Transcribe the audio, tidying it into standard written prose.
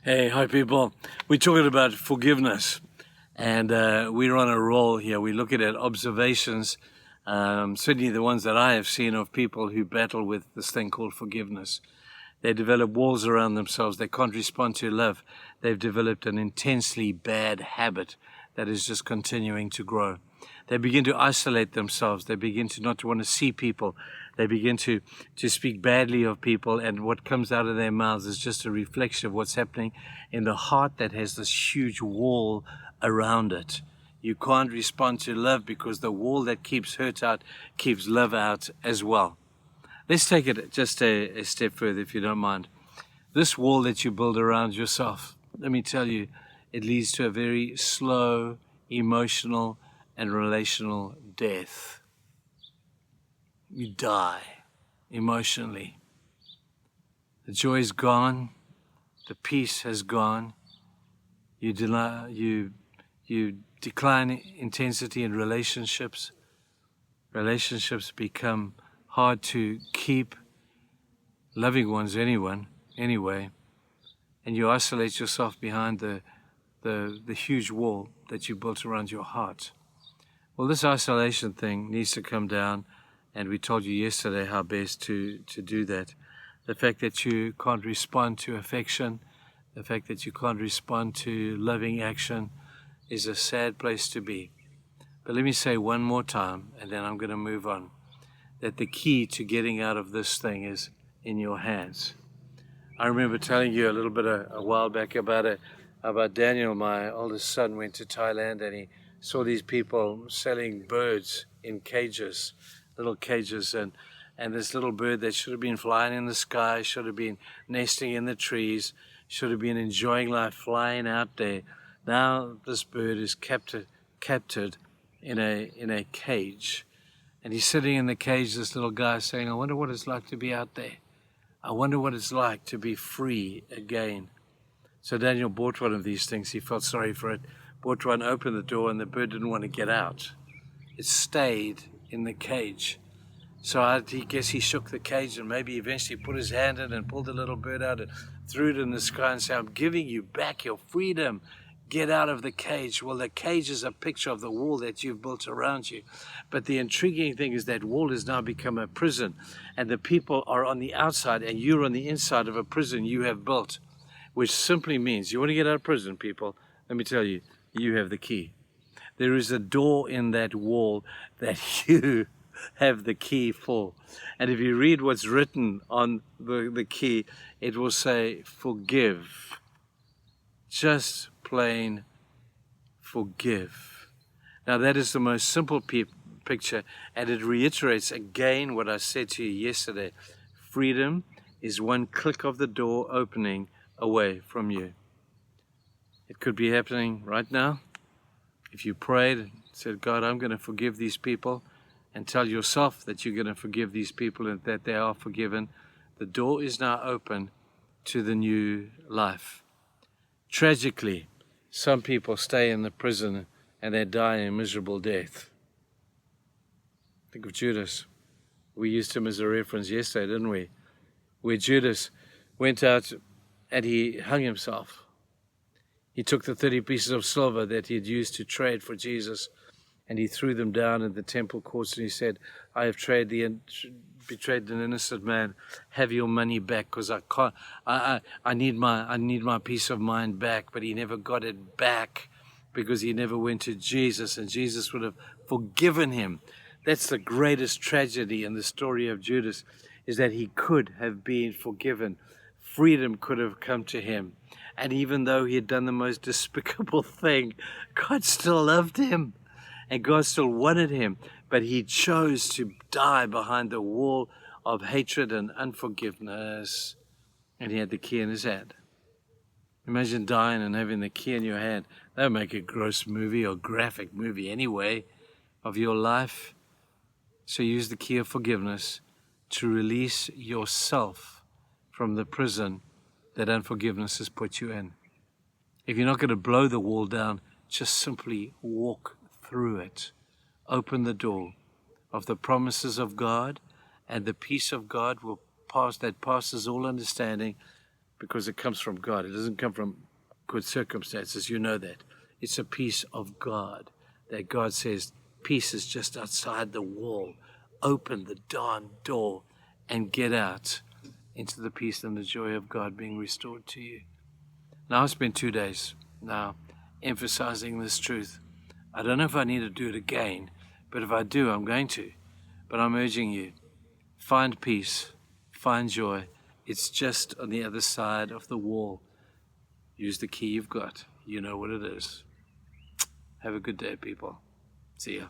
Hey, hi people. We're talking about forgiveness, and we're on a roll here. We're looking at observations, certainly the ones that I have seen of people who battle with this thing called forgiveness. They develop walls around themselves. They can't respond to love. They've developed an intensely bad habit that is just continuing to grow. They begin to isolate themselves. They begin to not want to see people. They begin to speak badly of people, and what comes out of their mouths is just a reflection of what's happening in the heart that has this huge wall around it. You can't respond to love because the wall that keeps hurt out keeps love out as well. Let's take it just a step further, if you don't mind. This wall that you build around yourself, let me tell you, it leads to a very slow, emotional, and relational death. You die emotionally. The joy is gone. The peace has gone. You decline intensity in relationships. Relationships become hard to keep, loving ones anyway, and you isolate yourself behind the huge wall that you built around your heart. Well, this isolation thing needs to come down, and we told you yesterday how best to do that. The fact that you can't respond to affection, the fact that you can't respond to loving action is a sad place to be. But let me say one more time, and then I'm going to move on, that the key to getting out of this thing is in your hands. I remember telling you a little bit a while back about Daniel. My oldest son went to Thailand, and he saw these people selling birds in cages, little cages, and this little bird that should have been flying in the sky, should have been nesting in the trees, should have been enjoying life, flying out there. Now this bird is captured in a cage. And he's sitting in the cage, this little guy, saying, I wonder what it's like to be out there. I wonder what it's like to be free again. So Daniel bought one of these things. He felt sorry for it. Bought one, opened the door, and the bird didn't want to get out. It stayed in the cage. So I guess he shook the cage, and maybe eventually put his hand in and pulled the little bird out and threw it in the sky and said, I'm giving you back your freedom. Get out of the cage. Well, the cage is a picture of the wall that you've built around you. But the intriguing thing is that wall has now become a prison, and the people are on the outside, and you're on the inside of a prison you have built, which simply means you want to get out of prison, people. Let me tell you, you have the key. There is a door in that wall that you have the key for. And if you read what's written on the key, it will say, forgive. Just plain forgive. Now that is the most simple picture, and it reiterates again what I said to you yesterday. Freedom is one click of the door opening away from you. It could be happening right now. If you prayed and said, God, I'm going to forgive these people, and tell yourself that you're going to forgive these people and that they are forgiven, the door is now open to the new life. Tragically, some people stay in the prison and they die a miserable death. Think of Judas. We used him as a reference yesterday, didn't we? Where Judas went out and he hung himself. He took the 30 pieces of silver that he had used to trade for Jesus, and he threw them down in the temple courts, and he said, I have betrayed an innocent man. Have your money back, because I need my peace of mind back. But he never got it back because he never went to Jesus, and Jesus would have forgiven him. That's the greatest tragedy in the story of Judas, is that he could have been forgiven. Freedom could have come to him. And even though he had done the most despicable thing, God still loved him. And God still wanted him, but he chose to die behind the wall of hatred and unforgiveness. And he had the key in his hand. Imagine dying and having the key in your hand. That would make a gross movie or graphic movie anyway of your life. So use the key of forgiveness to release yourself from the prison that unforgiveness has put you in. If you're not going to blow the wall down, just simply walk through it. Open the door of the promises of God, and the peace of God that passes all understanding because it comes from God. It doesn't come from good circumstances. You know that. It's a peace of God, that God says, peace is just outside the wall. Open the darn door and get out into the peace and the joy of God being restored to you. Now, I've spent 2 days now emphasizing this truth. I don't know if I need to do it again, but if I do, I'm going to. But I'm urging you, find peace, find joy. It's just on the other side of the wall. Use the key you've got. You know what it is. Have a good day, people. See ya.